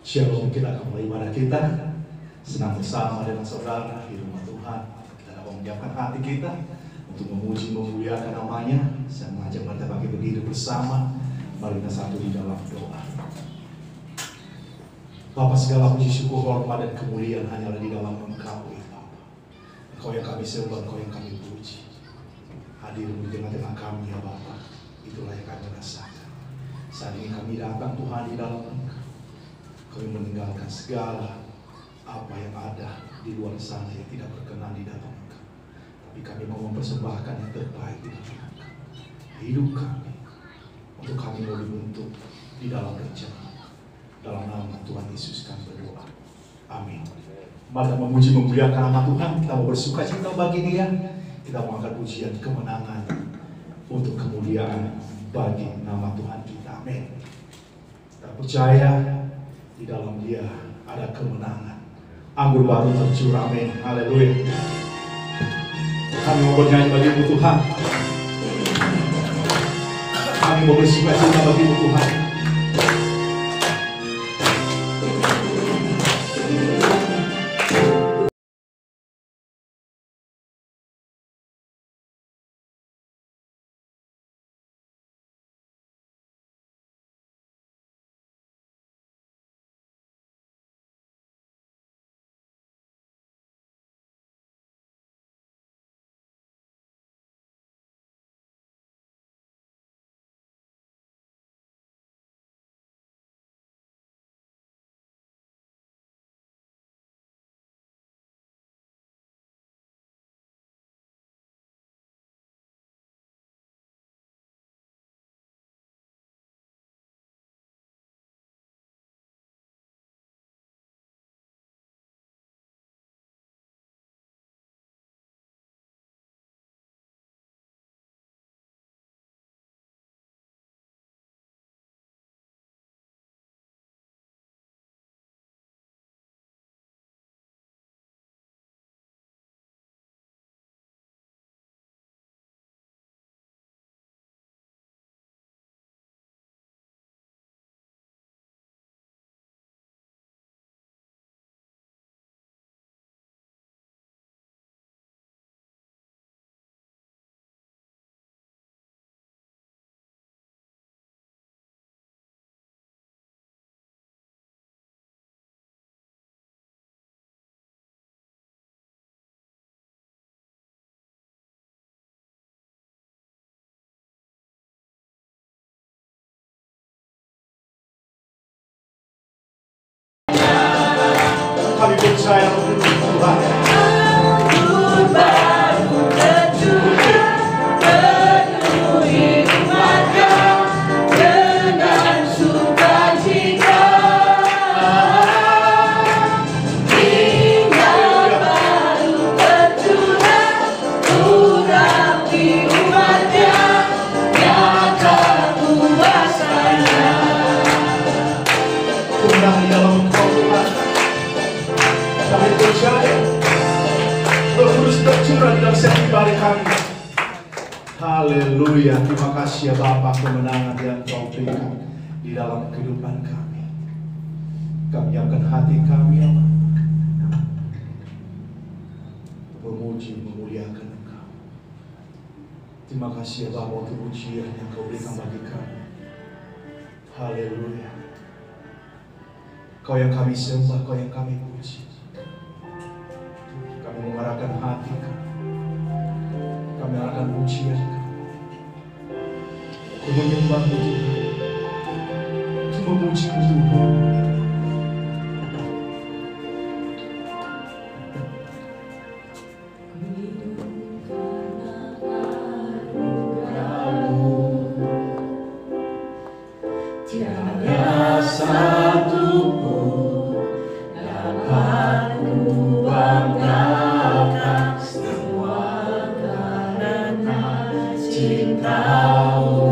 Shalom, kita akan mulai ibadah kita. Senang bersama dengan saudara di rumah Tuhan. Kita dapat menyiapkan hati kita untuk memuji, memuliakan namanya. Saya mengajak kita bagi berdiri bersama. Mari kita satu di dalam doa. Bapa, segala puji, syukur, hormat dan kemuliaan hanyalah di dalam Engkau, ya Bapa. Engkau yang kami sembah, Engkau yang kami puji. Hadir di tengah-tengah kami, ya Bapa. Itulah yang kami rasakan. Saat ini kami datang Tuhan di dalam Engkau. Kami meninggalkan segala apa yang ada di luar sana yang tidak berkenan di dalam Engkau. Tapi kami mau mempersembahkan yang terbaik di dalam Engkau. Hidup kami untuk kami mau dibentuk di dalam rencana. Dalam nama Tuhan Yesus kami berdoa. Amin. Mari kita memuji memuliakan nama Tuhan. Kita mau bersuka cita bagi Dia. Kita mau angkat pujian kemenangan untuk kemuliaan bagi nama Tuhan kita. Amin. Kita percaya di dalam Dia ada kemenangan. Anggur baru tercurah, amin. Haleluya. Kami mau bernyanyi bagi Tuhan. Kami mau bersuka cita bagi Tuhan. Kami percaya untuk Tuhan. Anggur baru tercurah, penuhi umat-Nya dengan sukacita. Minyak baru tercurah, urapi umat-Nya, nyata kuasanya. Tenang di dalam Engkau Tuhan. Kami percaya Roh Kudus tercurah di dalam setiap ibadah kami. Haleluya. Terima kasih ya Bapa, kemenangan yang Kau berikan di dalam kehidupan kami. Kami siapkan hati kami ya Bapa, memuji memuliakan Engkau. Terima kasih ya Bapa untuk pujian yang Kau berikan bagi kami. Haleluya. Kau yang kami sembah, Kau yang kami puji. Kami mengarahkan hati kami. Kami mengarahkan pujian kami. Ku menyembah-Mu Tuhan. Ku memuji-Mu Tuhan. Tiada satu pun dapat ku banggakan, semua karena cinta-Mu.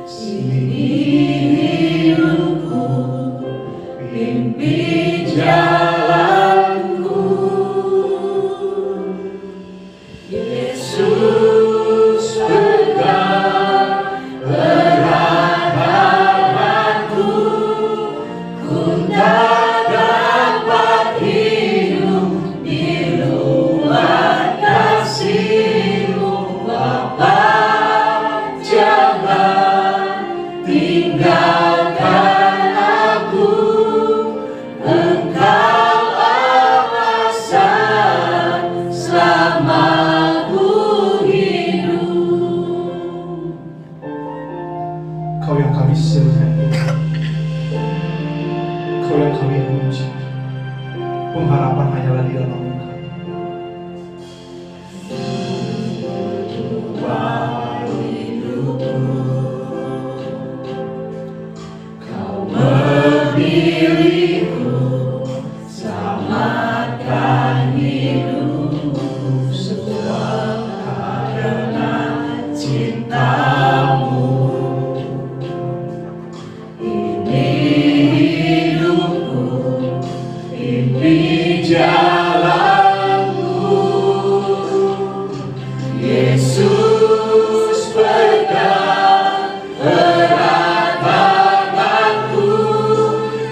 Sini hidupku, pimpin jalanku, Yesus pegang erat hati. tinggalkan aku, Engkau alasan selama ku hidup. Kau yang kami sembah, Kau yang kami puji. Pengharapan hanyalah di dalam Engkau. Kau memilihku, selamatkan hidupku, semua karena cintamu. Ini hidupku, ini jalanku, Yesus pegang erat tanganku,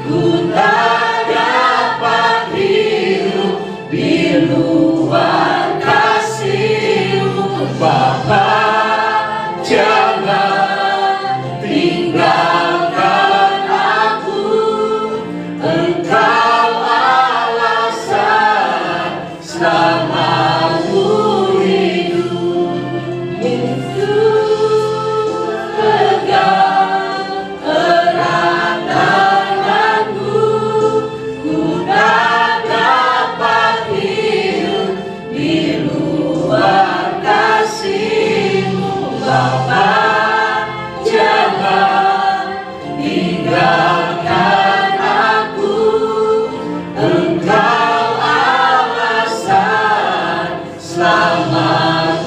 ku tak dapat hidup di luar kasih-Mu. Bapa, jangan tinggalkan aku, Engkau alasan selama ku hidup. Yesus pegang erat tanganku, ku tak dapat hidup di luar kasih-Mu. Bapa, jangan tinggalkan aku, Engkau alasan selama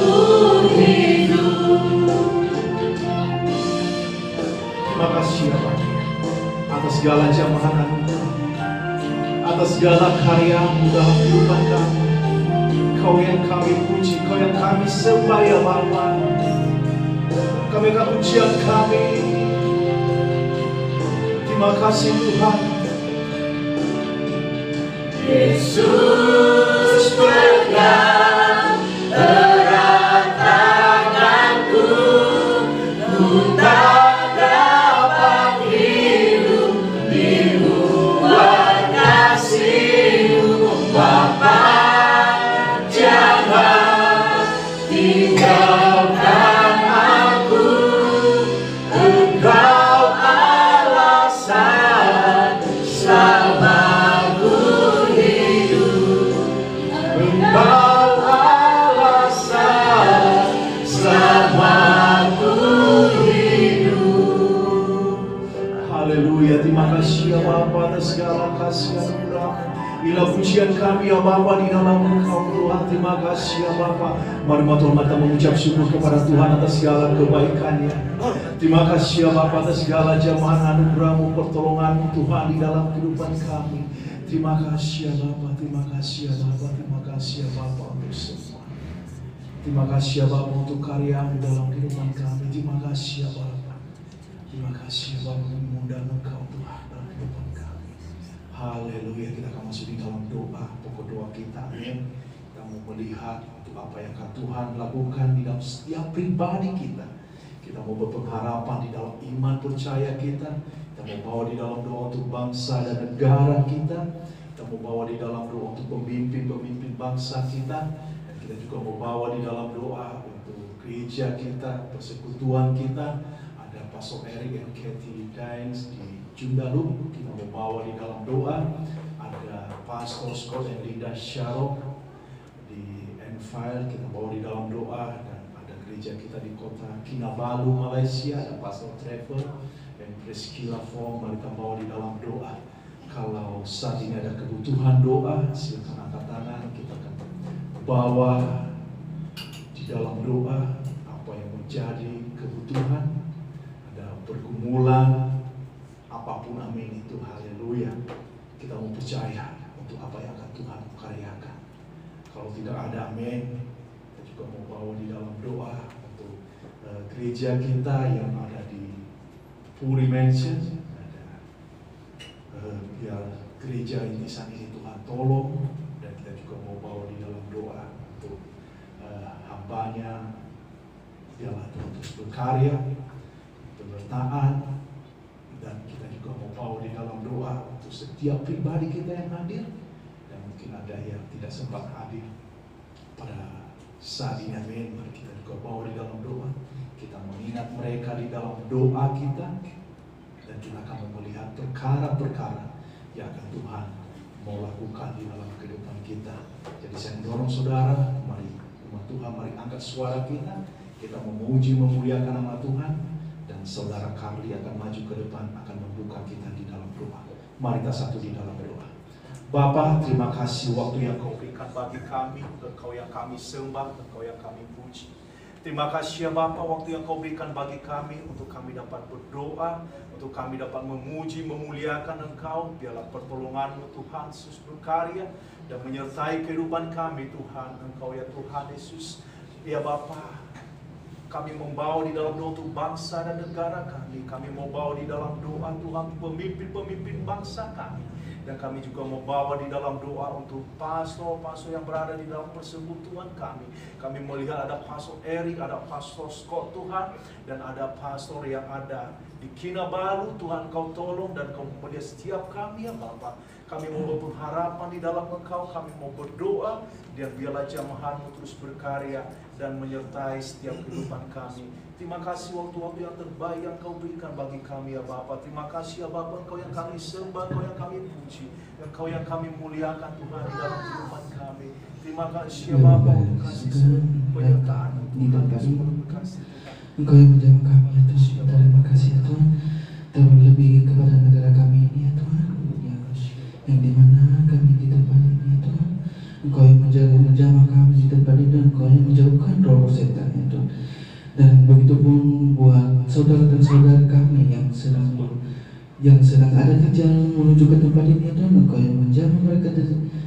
ku hidup. Terima kasih ya Bapa, atas segala jamahan anugerah, atas segala karya-Mu dalam kehidupan kami. Kau yang kami puji, Kau yang kami sembah ya Bapa. Kami akan pujian kami. Terima kasih Tuhan. Yesus pegang erat tanganku, ku tak dapat hidup di luar kasih-Mu. Bapa, jangan tinggalkan aku, Engkau alasan selama ku hidup. Engkau alasan selama ku hidup. Haleluya, terima kasih ya Bapa atas segala kasih anugerah. Inilah pujian kami ya Bapa di dalam Engkau Tuhan. Terima kasih ya Bapa. Mari mata mengucap syukur kepada Tuhan atas segala kebaikan-Nya. Terima kasih ya Bapa atas segala jamahan anugerah-Mu, pertolongan-Mu Tuhan di dalam kehidupan kami. Terima kasih ya Bapa, terima kasih ya Bapa, terima kasih ya Bapa untuk semua. Terima kasih ya Bapa untuk karya-Mu dalam kehidupan kami. Terima kasih ya Bapa. Terima kasih ya Bapa mengundang Engkau Tuhan dalam kehidupan kami. Haleluya, kita akan masuk di dalam doa, pokok doa kita. Amin. Kita mau melihat untuk apa yang akan Tuhan lakukan di dalam setiap pribadi kita. Kita mau berpengharapan di dalam iman percaya kita. Kita mau bawa di dalam doa untuk bangsa dan negara kita. Kita mau bawa di dalam doa untuk pemimpin bangsa kita. Dan kita juga mau bawa di dalam doa untuk gereja kita, persekutuan kita. Ada Pastor Eric and Kathy Dines di Joondalup, kita mau bawa di dalam doa. Ada Pastor Scott and Linda Sharok di Enfield, kita bawa di dalam doa. Dan ada gereja kita di kota Kinabalu, Malaysia, ada Pastor Trevor dan Priscilla Fong, mari kita bawa di dalam doa. Kalau saat ini ada kebutuhan doa, silakan angkat tangan, kita akan bawa di dalam doa apa yang menjadi kebutuhan. Ada pergumulan, apapun, amin itu, haleluya. Kita mau percaya untuk apa yang akan Tuhan karyakan. Kalau tidak ada, amin, kita juga mau bawa di dalam doa untuk gereja kita yang ada di Puri Mansion. Ada biar gereja intisan ini Tuhan tolong, dan kita juga mau bawa di dalam doa untuk hambanya, biarlah Tuhan terus berkarya, bertahan, setiap pribadi kita yang hadir, dan mungkin ada yang tidak sempat hadir pada saat ini. Amin. Mari kita juga bawa di dalam doa. Kita mengingat mereka di dalam doa kita, dan kita akan melihat perkara-perkara yang akan Tuhan mau lakukan di dalam kehidupan kita. Jadi saya mendorong saudara, mari umat Tuhan, mari angkat suara kita memuji memuliakan nama Tuhan, dan saudara Carly akan maju ke depan, akan membuka kita di dalam doa. Mari kita satu di dalam doa. Bapa, terima kasih waktu yang Kau berikan bagi kami, Engkau yang kami sembah, Engkau yang kami puji. Terima kasih ya Bapa, waktu yang Kau berikan bagi kami untuk kami dapat berdoa, untuk kami dapat memuji, memuliakan Engkau. Biarlah pertolongan-Mu Tuhan Yesus berkarya dan menyertai kehidupan kami Tuhan. Engkau ya Tuhan Yesus. Ya Bapa, kami membawa di dalam doa untuk bangsa dan negara kami. Kami mau bawa di dalam doa Tuhan pemimpin-pemimpin bangsa kami. Dan kami juga membawa di dalam doa untuk pastor-pastor yang berada di dalam persekutuan kami. Kami melihat ada pastor Eric, ada pastor Scott Tuhan, dan ada pastor yang ada di Kinabalu. Tuhan Kau tolong dan Kau melihat setiap kami ya Bapa. Kami mau berharapan di dalam Engkau, kami mau berdoa, dan biarlah jamahan-Mu terus berkarya dan menyertai setiap kehidupan kami. Terima kasih waktu-waktu yang terbaik yang Kau berikan bagi kami ya Bapa. Terima kasih ya Bapa, Engkau yang kami sembah, Engkau yang kami puji, Engkau yang kami muliakan Tuhan di dalam kehidupan kami. Terima kasih ya Bapa untuk kasih penyertaan Tuhan, kasih Tuhan. Engkau yang menjaga kami ya Tuhan. Terima kasih ya Tuhan. Terlebih kepada negara kami ini ya Tuhan, yang dimana kami di tempat ini ya Tuhan. Engkau yang menjamah kami di tempat ini, dan Engkau yang menjauhkan roh setan ya Tuhan. Dan begitu pun buat saudara dan saudara kami yang sedang ada di jalan menuju ke tempat ini ya Tuhan. Engkau yang menjamah mereka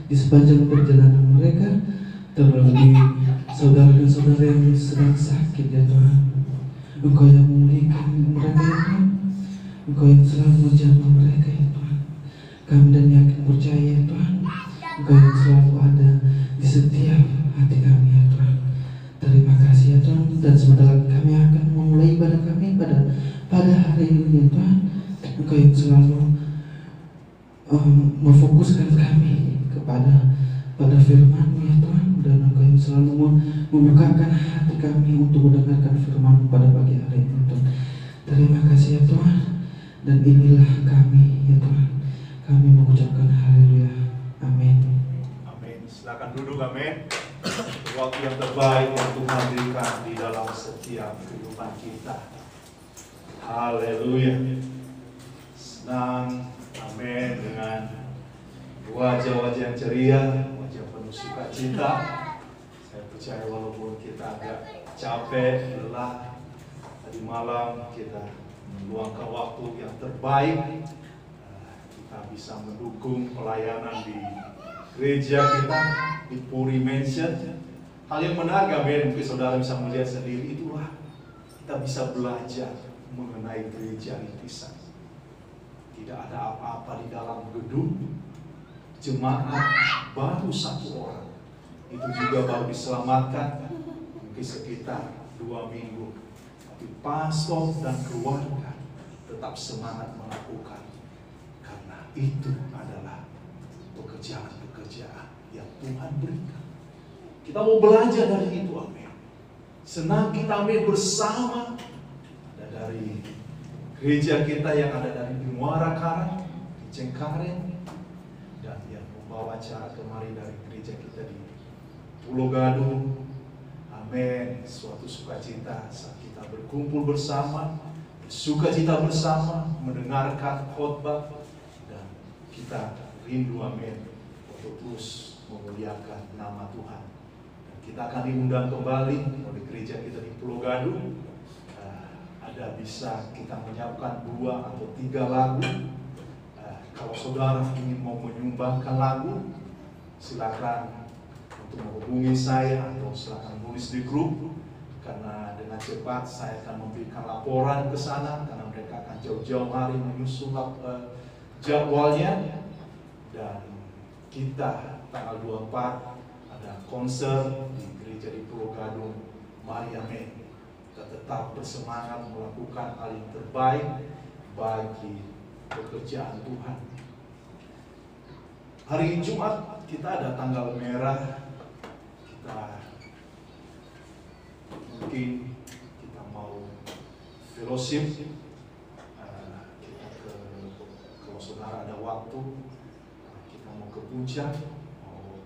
di sepanjang perjalanan mereka. Terlebih saudara dan saudara yang sedang sakit ya Tuhan. Engkau yang memulihkan mereka ya Tuhan. Engkau yang selalu menjamah mereka ya Tuhan. Kami dan yakin percaya ya Tuhan, Engkau yang selalu ada di setiap hati kami ya Tuhan. Terima kasih ya Tuhan. Dan sebentar lagi kami akan memulai ibadah kami pada hari ini ya Tuhan. Engkau yang selalu memfokuskan kami pada firman-Mu ya Tuhan. Dan Engkau yang selalu membukakan hati kami untuk mendengarkan firman-Mu pada pagi hari ini Tuhan. Terima kasih ya Tuhan. Dan inilah kami ya Tuhan. Kami mengucapkan haleluya. Amin. Amin. Silakan duduk, amin. Waktu yang terbaik yang Tuhan berikan di dalam setiap kehidupan kita. Haleluya. Senang, amin, dengan wajah-wajah yang ceria, wajah penuh sukacita. Saya percaya walaupun kita agak capek, lelah, tadi malam kita meluangkan waktu yang terbaik. Kita bisa mendukung pelayanan di gereja kita di Puri Mansion. Hal yang menarik, amin, mungkin saudara bisa melihat sendiri, itulah kita bisa belajar mengenai gereja rintisan. Tidak ada apa-apa di dalam gedung, jemaat baru 1 orang, itu juga baru diselamatkan mungkin sekitar 2 minggu. Tapi pastor dan keluarga tetap semangat melakukan, karena itu adalah pekerjaan-pekerjaan yang Tuhan berikan. Kita mau belajar dari itu, amin. Senang kita ambil bersama. Ada dari gereja kita yang ada dari Muara Karang, di Cengkareng, dan yang membawa acara kemari dari gereja kita di Pulau Gadung. Amin. Suatu sukacita saat kita berkumpul bersama, sukacita bersama, mendengarkan khotbah, dan kita rindu, amin, untuk terus memuliakan nama Tuhan. Kita akan diundang kembali oleh gereja kita di Pulau Gadung. Ada bisa kita menyiapkan 2 atau 3 lagu. Kalau saudara ingin mau menyumbangkan lagu, silakan untuk menghubungi saya atau silakan tulis di grup. Karena dengan cepat saya akan memberikan laporan ke sana, karena mereka akan jauh-jauh hari menyusun jadwalnya. Dan kita tanggal 24 ada konser di gereja di Pulau Gadung. Mari, amin, kita tetap bersemangat melakukan hal yang terbaik bagi pekerjaan Tuhan. Hari Jumat kita ada tanggal merah. Kita mungkin kita mau fellowship. Kita kalau saudara ada waktu, kita mau ke puncak, mau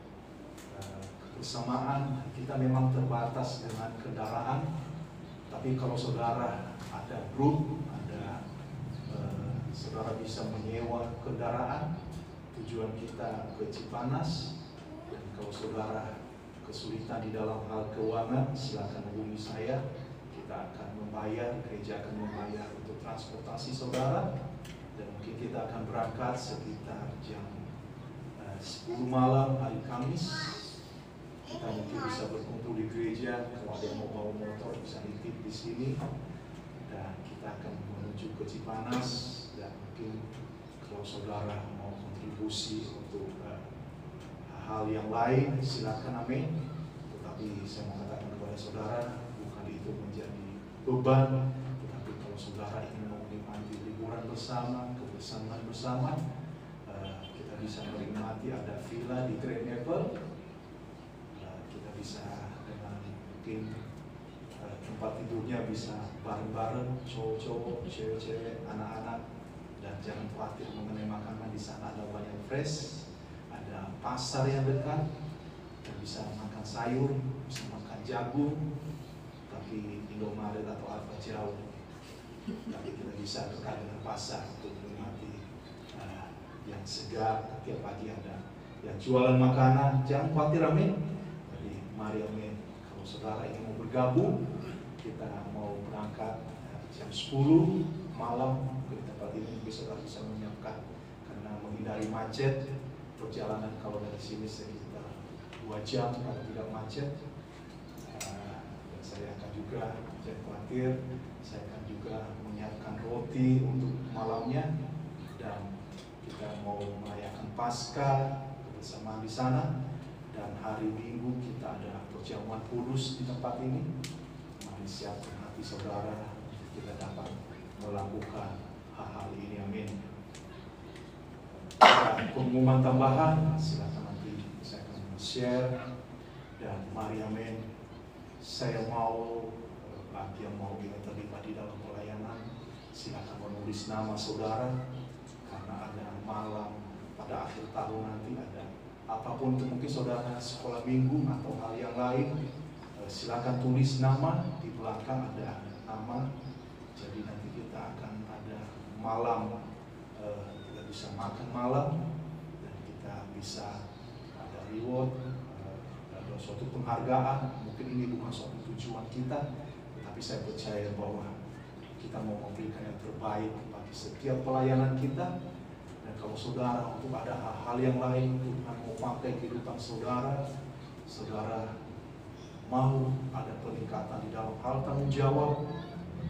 kebersamaan. Kita memang terbatas dengan kendaraan, tapi kalau saudara ada grup, saudara bisa menyewa kendaraan. Tujuan kita ke Cipanas, dan kalau saudara kesulitan di dalam hal keuangan, silakan hubungi saya. Kita akan membayar, gereja akan membayar untuk transportasi saudara, dan mungkin kita akan berangkat sekitar jam 10 malam hari Kamis. Kita mungkin bisa berkumpul di gereja. Kalau ada yang mau bawa motor bisa nitip di sini, dan kita akan menuju ke Cipanas. Dan mungkin kalau saudara mau kontribusi untuk hal yang lain, silakan, amin. Tetapi saya mau katakan kepada saudara, bukan itu menjadi beban, tetapi kalau saudara ingin menikmati liburan bersama, kebersamaan bersama, kita bisa menikmati, ada villa di Grand Apple. Kita bisa dengan mungkin tempat tidurnya bisa bareng-bareng, cowok-cowok, cewek-cewek, anak-anak. Dan jangan khawatir mengenai makanan, di sana ada banyak fresh, ada pasar yang dekat, dan bisa makan sayur, bisa makan jagung, tapi Indomaret atau Alfa jauh. Tapi kita bisa dekat dengan pasar untuk menikmati yang segar. Tiap pagi ada yang jualan makanan, jangan khawatir, amin. Jadi mari, amin. Kalau saudara ingin mau bergabung, kita mau berangkat jam 10 malam ke tempat ini. Saudara bisa menyiapkan, karena menghindari macet. Perjalanan kalau dari sini sekitar 2 jam kalau tidak macet. Dan saya akan juga, jangan khawatir, saya akan juga menyiapkan roti untuk malamnya, dan kita mau merayakan Paskah bersama di sana. Dan hari Minggu kita ada perjamuan kudus di tempat ini. Mari siapkan hati saudara, kita dapat melakukan hal-hal ini, amin. Pengumuman tambahan, silakan nanti saya akan share. Dan mari, amin. Saya mau, bagi yang mau terlibat di dalam pelayanan, silakan menulis nama saudara, karena ada malam pada akhir tahun nanti, ada apapun itu, mungkin saudara sekolah minggu atau hal yang lain, silakan tulis nama, di belakang ada nama. Jadi nanti kita akan ada malam, kita bisa makan malam, dan kita bisa ada reward, ada suatu penghargaan. Mungkin ini bukan suatu tujuan kita, tapi saya percaya bahwa kita mau memberikan yang terbaik bagi setiap pelayanan kita. Dan kalau saudara untuk ada hal-hal yang lain, Tuhan mau pakai kehidupan saudara, saudara mau ada peningkatan di dalam hal tanggung jawab,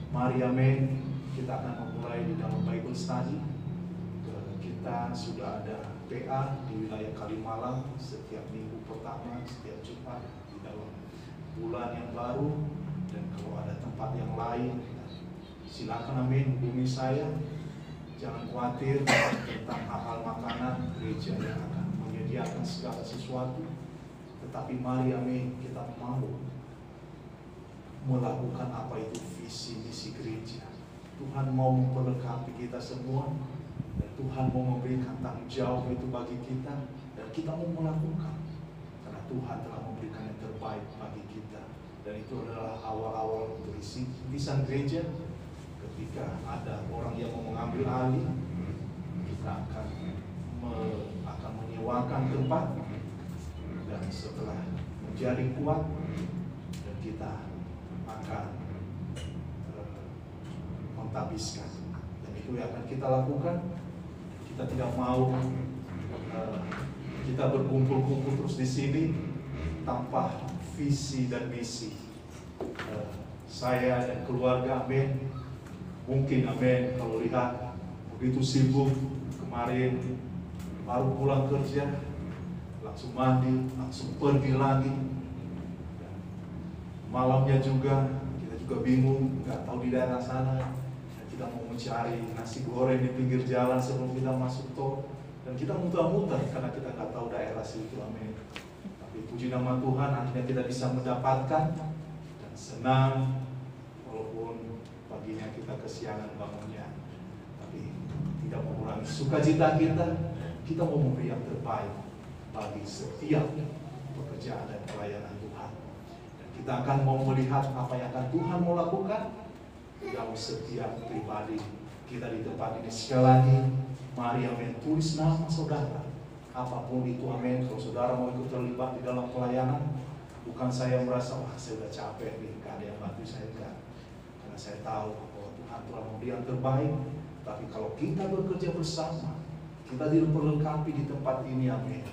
mari, amin. Kita akan memulai di dalam Bible Study. Kita sudah ada PA di wilayah Kalimalang setiap minggu pertama, setiap Jumat di dalam bulan yang baru. Dan kalau ada tempat yang lain, silakan, amin, hubungi saya. Jangan khawatir tentang hal-hal makanan, gereja yang akan menyediakan segala sesuatu. Tetapi mari, amin, kita mau melakukan apa itu visi misi gereja. Tuhan mau memperlengkapi kita semua, dan Tuhan mau memberikan tanggung jawab itu bagi kita, dan kita mau melakukan karena Tuhan telah memberikan yang terbaik bagi kita. Dan itu adalah awal-awal untuk rintisan gereja. Ketika ada orang yang mau mengambil alih, kita akan menyewakan tempat, dan setelah menjadi kuat, dan kita akan menghabiskan. Dan itu yang akan kita lakukan. Kita tidak mau kita berkumpul-kumpul terus di sini tanpa visi dan misi. Saya dan keluarga, amin, mungkin, amin, kalau lihat begitu sibuk, kemarin baru pulang kerja, langsung mandi, langsung pergi lagi. Dan malamnya juga kita juga bingung, nggak tahu di daerah sana. Dan kita mau mencari nasi goreng di pinggir jalan sebelum kita masuk tol. Dan kita muter-muter karena kita nggak tahu daerah situ, amin. Tapi puji nama Tuhan, akhirnya kita bisa mendapatkan dan senang walaupun paginya kita kesiangan bangunnya. Tapi tidak mengurangi sukacita kita. Kita mau memberi yang terbaik bagi setiap pekerjaan dan pelayanan Tuhan. Dan kita akan mau melihat apa yang akan Tuhan mau lakukan dalam setiap pribadi kita di tempat ini. Sekali lagi, mari amin, tulis nama saudara. Apapun itu amin, kalau saudara mau ikut terlibat di dalam pelayanan, bukan saya merasa, wah saya udah capek nih, gak ada yang bantu saya, enggak. Karena saya tahu bahwa Tuhan telah memberi yang terbaik. Tapi kalau kita bekerja bersama, kita diperlengkapi di tempat ini, amin.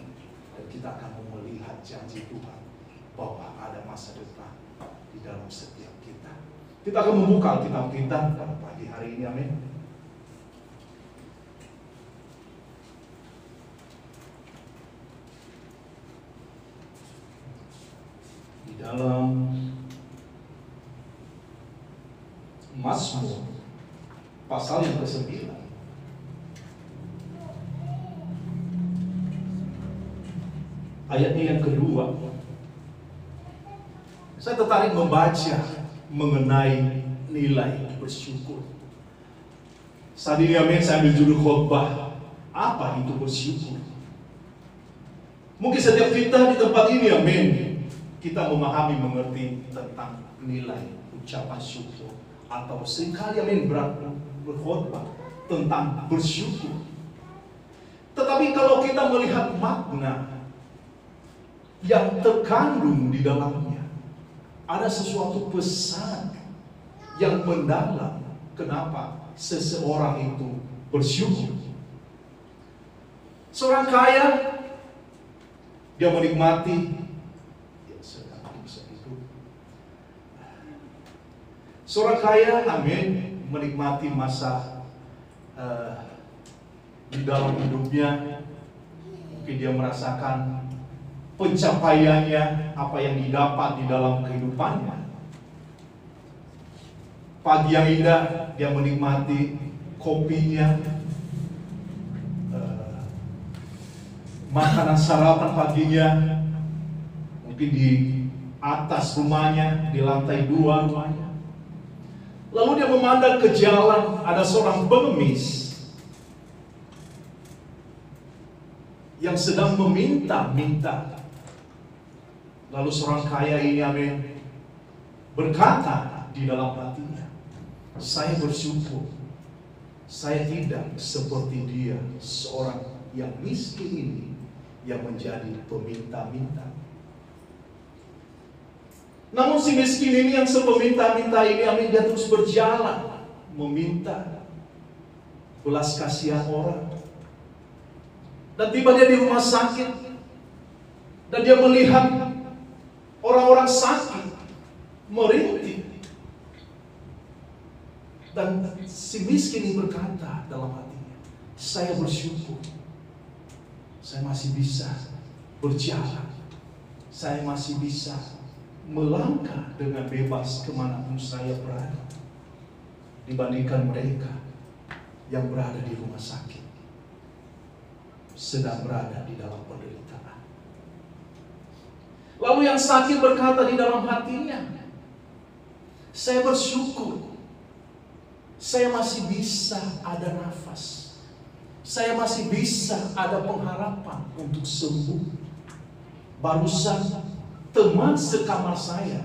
Dan kita akan melihat janji Tuhan bahwa ada masa depan di dalam setiap kita. Kita akan membuka Alkitab kita pada pagi hari ini, amin. Di dalam Mazmur pasal yang ke-9, ayatnya yang kedua, saya tertarik membaca mengenai nilai bersyukur. Saat ini amin, saya ambil judul khotbah, apa itu bersyukur. Mungkin setiap kita di tempat ini amin, kita memahami, mengerti tentang nilai ucapan syukur. Atau seringkali amin berkhotbah tentang bersyukur. Tetapi kalau kita melihat makna yang terkandung di dalamnya, ada sesuatu pesan yang mendalam kenapa seseorang itu bersyukur. Seorang kaya, dia menikmati, seorang kaya, amin, menikmati masa di dalam hidupnya. Mungkin dia merasakan pencapaiannya, apa yang didapat di dalam kehidupannya. Pagi yang indah, dia menikmati kopinya, makanan sarapan paginya, mungkin di atas rumahnya, di lantai 2 rumahnya. Lalu dia memandang ke jalan, ada seorang pengemis yang sedang meminta-minta. Lalu seorang kaya ini amin berkata di dalam hatinya, saya bersyukur saya tidak seperti dia, seorang yang miskin ini yang menjadi peminta-minta. Namun si miskin ini yang sepeminta-minta ini, amin, dia terus berjalan meminta belas kasihan orang. Dan tiba dia di rumah sakit, dan dia melihat orang-orang sakit merintih. Dan si miskin ini berkata dalam hatinya, saya bersyukur saya masih bisa berjalan, saya masih bisa melangkah dengan bebas kemanapun saya berada, dibandingkan mereka yang berada di rumah sakit, sedang berada di dalam penderitaan. Lalu yang sakit berkata di dalam hatinya, saya bersyukur saya masih bisa ada nafas, saya masih bisa ada pengharapan untuk sembuh. Barusan teman sekamar saya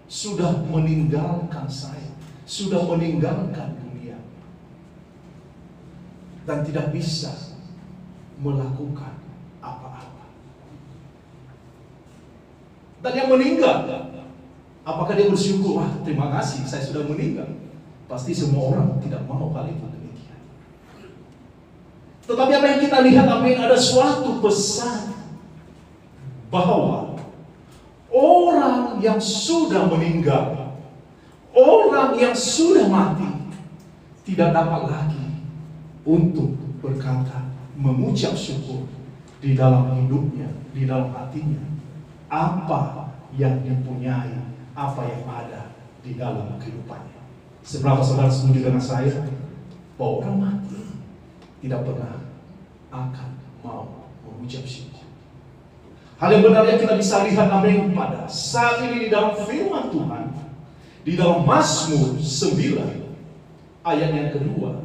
sudah meninggalkan saya, sudah meninggalkan dunia, dan tidak bisa melakukan apa-apa. Dan yang meninggal, apakah dia bersyukur? Wah, terima kasih, saya sudah meninggal. Pasti semua orang tidak mau hal itu demikian. Tetapi apa yang kita lihat, amin, ada suatu pesan bahwa orang yang sudah meninggal, orang yang sudah mati, tidak dapat lagi untuk berkata, mengucap syukur di dalam hidupnya, di dalam hatinya, apa yang dipunyai, apa yang ada di dalam kehidupannya. Seberapa saudara setuju dengan saya bahwa orang mati tidak pernah akan mau mengucap syukur. Hal yang benar yang kita bisa lihat amin pada saat ini di dalam firman Tuhan, di dalam Mazmur 9 ayat yang kedua.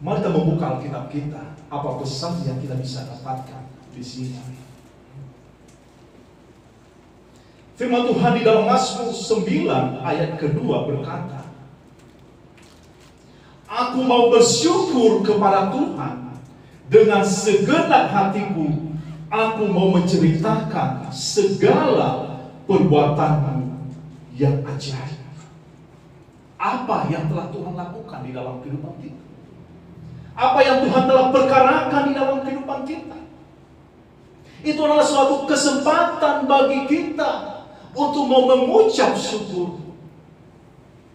Mari kita membuka Alkitab kita, apa pesan yang kita bisa dapatkan di sini. Firman Tuhan di dalam Mazmur 9 ayat kedua berkata, aku mau bersyukur kepada Tuhan dengan segenap hatiku. Aku mau menceritakan segala perbuatanmu yang ajaib. Apa yang telah Tuhan lakukan di dalam kehidupan kita? Apa yang Tuhan telah perkarakan di dalam kehidupan kita? Itu adalah suatu kesempatan bagi kita untuk mau mengucap syukur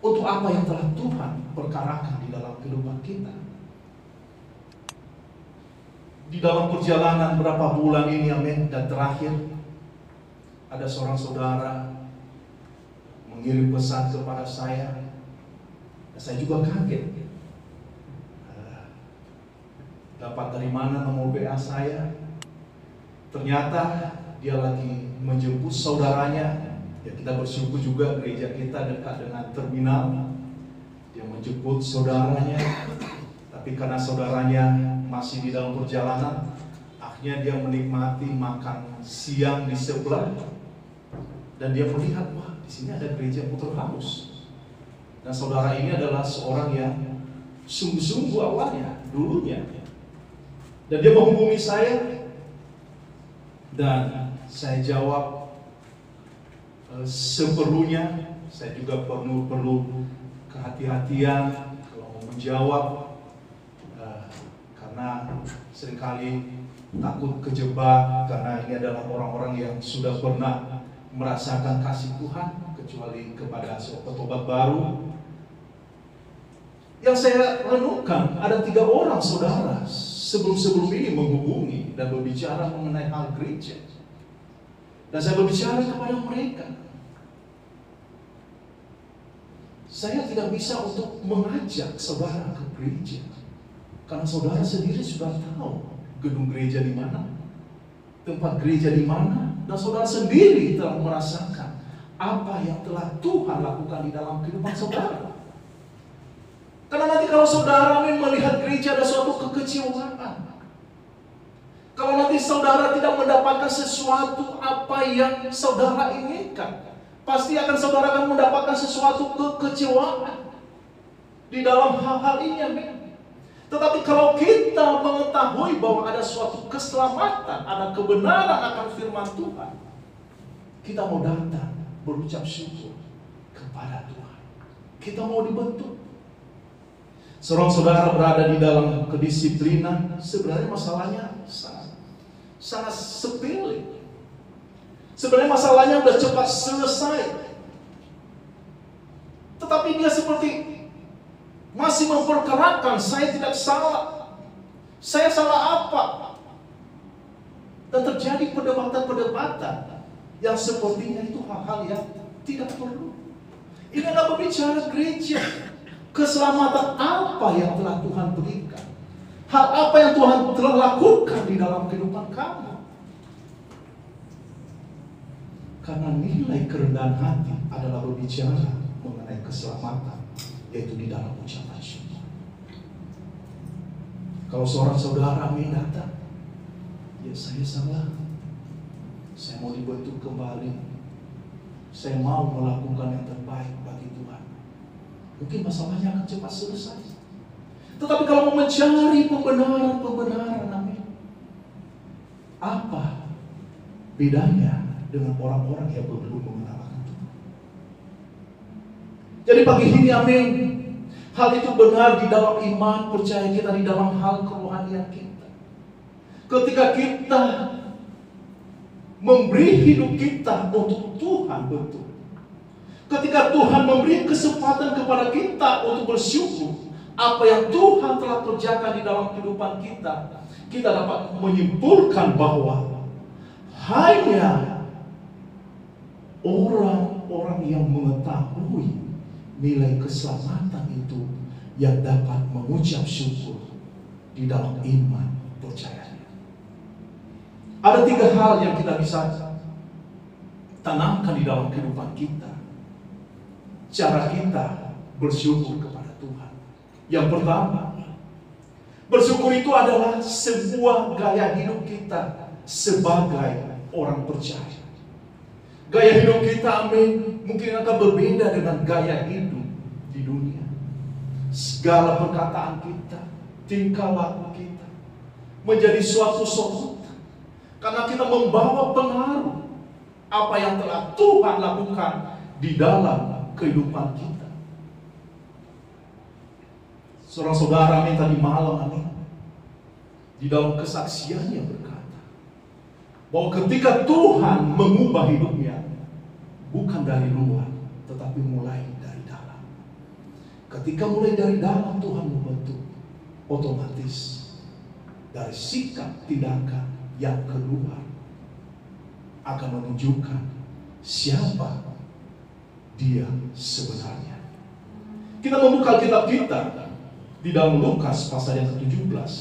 untuk apa yang telah Tuhan perkarakan di dalam kehidupan kita. Di dalam perjalanan berapa bulan ini, amin, dan terakhir, ada seorang saudara mengirim pesan kepada saya. Dan saya juga kaget. Dapat dari mana nomor WA saya? Ternyata dia lagi menjemput saudaranya. Ya, kita bersyukur juga gereja kita dekat dengan terminal. Dia menjemput saudaranya. Tapi karena saudaranya masih di dalam perjalanan, akhirnya dia menikmati makan siang di sebelah. Dan dia melihat, wah, di sini ada gereja Putra Haus. Dan saudara ini adalah seorang yang sungguh-sungguh awalnya, dulunya. Dan dia menghubungi saya, dan saya jawab seperlunya. Saya juga perlu kehati-hatian kalau mau menjawab, karena seringkali takut kejebak, karena ini adalah orang-orang yang sudah pernah merasakan kasih Tuhan, kecuali kepada petobat baru. Yang saya renungkan, ada 3 orang saudara sebelum ini menghubungi dan berbicara mengenai hal gereja. Dan saya berbicara kepada mereka. Saya tidak bisa untuk mengajak saudara ke gereja, karena saudara sendiri sudah tahu gedung gereja di mana, tempat gereja di mana, dan saudara sendiri telah merasakan apa yang telah Tuhan lakukan di dalam kehidupan saudara. Karena nanti kalau saudara melihat gereja ada suatu kekecewaan, kalau nanti saudara tidak mendapatkan sesuatu apa yang saudara inginkan, pasti akan saudara akan mendapatkan sesuatu kekecewaan di dalam hal-hal ini, amin. Tetapi kalau kita mengetahui bahwa ada suatu keselamatan, ada kebenaran akan firman Tuhan, kita mau datang berucap syukur kepada Tuhan. Kita mau dibentuk. Seorang saudara berada di dalam kedisiplinan, sebenarnya masalahnya sangat sepele. Sebenarnya masalahnya sudah cepat selesai. Tetapi dia seperti masih memperkarakan, saya tidak salah. Saya salah apa? Dan terjadi perdebatan-perdebatan yang sepertinya itu hal-hal yang tidak perlu. Ini adalah berbicara gereja. Keselamatan apa yang telah Tuhan berikan? Hal apa yang Tuhan telah lakukan di dalam kehidupan kamu? Karena nilai kerendahan hati adalah berbicara mengenai keselamatan, yaitu di dalam ucapan syukur. Kalau seorang saudara datang, ya saya salah, saya mau dibentuk kembali, saya mau melakukan yang terbaik bagi Tuhan, mungkin masalahnya akan cepat selesai. Tetapi kalau mau mencari pembenaran, amin, apa bedanya dengan orang-orang yang belum mengenal Tuhan? Jadi pagi ini, amin, hal itu benar di dalam iman, percaya kita, di dalam hal kerohanian kita. Ketika kita memberi hidup kita untuk Tuhan betul, ketika Tuhan memberi kesempatan kepada kita untuk bersyukur apa yang Tuhan telah kerjakan di dalam kehidupan kita, kita dapat menyimpulkan bahwa hanya orang-orang yang mengetahui nilai keselamatan itu yang dapat mengucap syukur di dalam iman percayanya. Ada 3 hal yang kita bisa tanamkan di dalam kehidupan kita, cara kita bersyukur kepada Tuhan. Yang pertama, bersyukur itu adalah sebuah gaya hidup kita sebagai orang percaya. Gaya hidup kita, amin, mungkin akan berbeda dengan gaya hidup di dunia. Segala perkataan kita, tingkah laku kita menjadi suatu sorotan karena kita membawa pengaruh apa yang telah Tuhan lakukan di dalam kehidupan kita. Seorang saudara, amin, tadi malam, amin, di dalam kesaksiannya berkata bahwa ketika Tuhan mengubah hidupnya, bukan dari luar, tetapi mulai dari dalam. Ketika mulai dari dalam Tuhan membentuk, otomatis dari sikap tindakan yang keluar akan menunjukkan siapa dia sebenarnya. Kita membuka kitab kita di dalam Lukas pasal yang ke-17.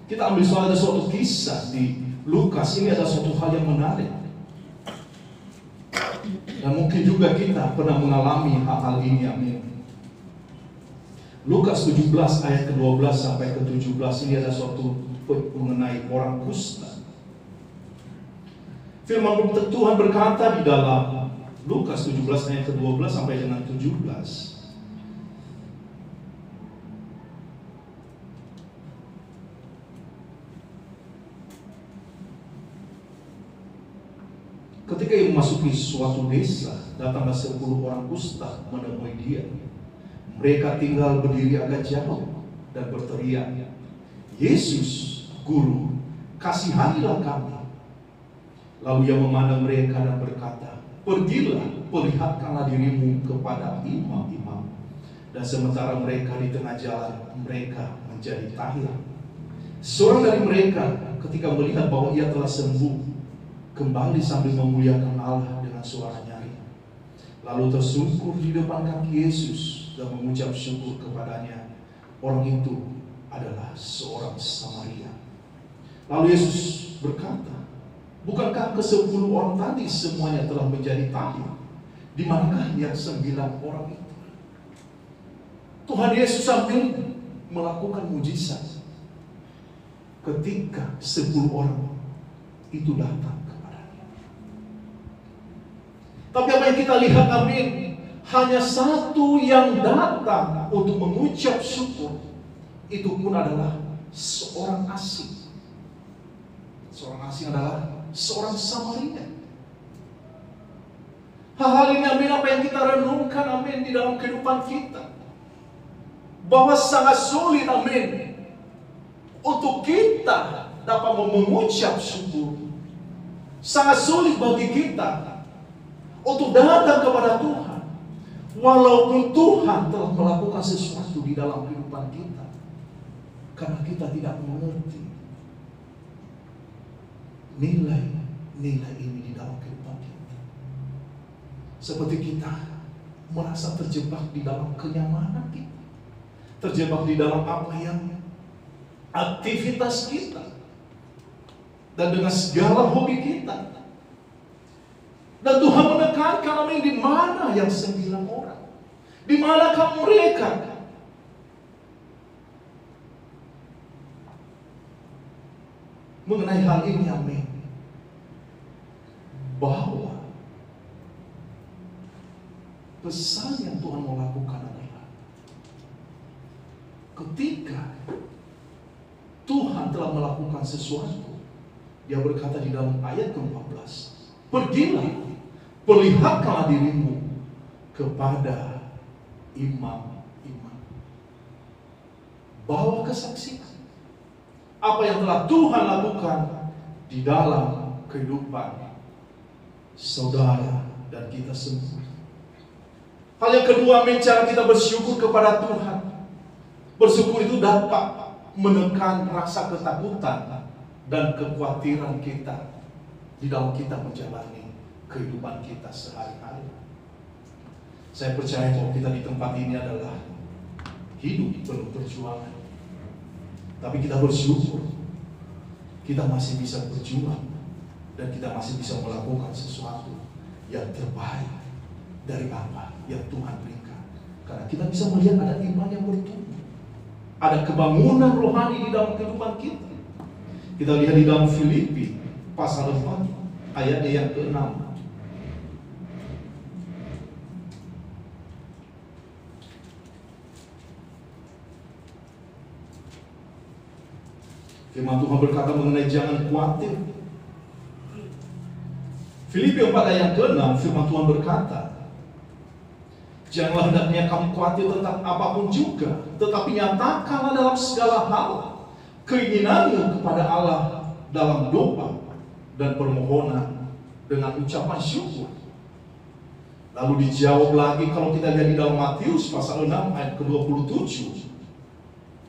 Kita ambil ada suatu kisah di Lukas. Ini ada suatu hal yang menarik. Dan mungkin juga kita pernah mengalami hal-hal ini, amin. Lukas 17 ayat ke-12 sampai ke-17 ini ada suatu mengenai orang kusta. Firman Tuhan berkata di dalam Lukas 17 ayat ke-12 sampai dengan 17. Ketika ia memasuki suatu desa, datanglah 10 orang kusta menemui dia. Mereka tinggal berdiri agak jauh dan berteriak, "Yesus, Guru, kasihanilah kami." Lalu ia memandang mereka dan berkata, "Pergilah, perlihatkanlah dirimu kepada imam-imam." Dan sementara mereka di tengah jalan, mereka menjadi tahir. Seorang dari mereka ketika melihat bahwa ia telah sembuh, kembali sambil memuliakan Allah dengan suara nyaring. Lalu tersungkur di depan kaki Yesus dan mengucap syukur kepadanya. Orang itu adalah seorang Samaria. Lalu Yesus berkata, "Bukankah ke-10 orang tadi semuanya telah menjadi tahir? Di manakah yang 9 orang itu?" Tuhan Yesus sambil melakukan mujizat ketika 10 orang itu datang. Tapi apa yang kita lihat, amin, hanya satu yang datang untuk mengucap syukur. Itu pun adalah seorang asing. Seorang asing adalah seorang Samaria. Hal-hal ini, amin, apa yang kita renungkan, amin, di dalam kehidupan kita, bahwa sangat sulit, amin, untuk kita dapat mengucap syukur. Sangat sulit bagi kita untuk datang kepada Tuhan, walaupun Tuhan telah melakukan sesuatu di dalam kehidupan kita, karena kita tidak mengerti nilai-nilai ini di dalam kehidupan kita. Seperti kita merasa terjebak di dalam kenyamanan kita, terjebak di dalam apa yang aktivitas kita, dan dengan segala hobi kita. Dan Tuhan menekankan, amin, di mana yang 9 orang? Di manakah mereka? Mengenai hal ini, amin, bahwa pesan yang Tuhan mau lakukan adalah ketika Tuhan telah melakukan sesuatu, Dia berkata di dalam ayat ke-14, "Pergilah, perlihatkanlah dirimu kepada imam-imam." Bawa kesaksian apa yang telah Tuhan lakukan di dalam kehidupan saudara dan kita semua. Hal yang kedua, cara kita bersyukur kepada Tuhan. Bersyukur itu dapat menekan rasa ketakutan dan kekhawatiran kita di dalam kita menjalani kehidupan kita sehari-hari. Saya percaya bahwa kita di tempat ini adalah hidup penuh perjuangan. Tapi kita bersyukur kita masih bisa berjuang dan kita masih bisa melakukan sesuatu yang terbaik dari apa yang Tuhan berikan. Karena kita bisa melihat ada iman yang bertumbuh, ada kebangunan rohani di dalam kehidupan kita. Kita lihat di dalam Filipi pasal 4 ayatnya yang ke-6. Firman Tuhan berkata mengenai jangan khawatir. Filipi 4 ayat ke-6, firman Tuhan berkata, janganlah hendaknya kamu khawatir tentang apapun juga, tetapi nyatakanlah dalam segala hal keinginanmu kepada Allah dalam doa dan permohonan dengan ucapan syukur. Lalu dijawab lagi kalau kita lihat di dalam Matius pasal 6 ayat ke-27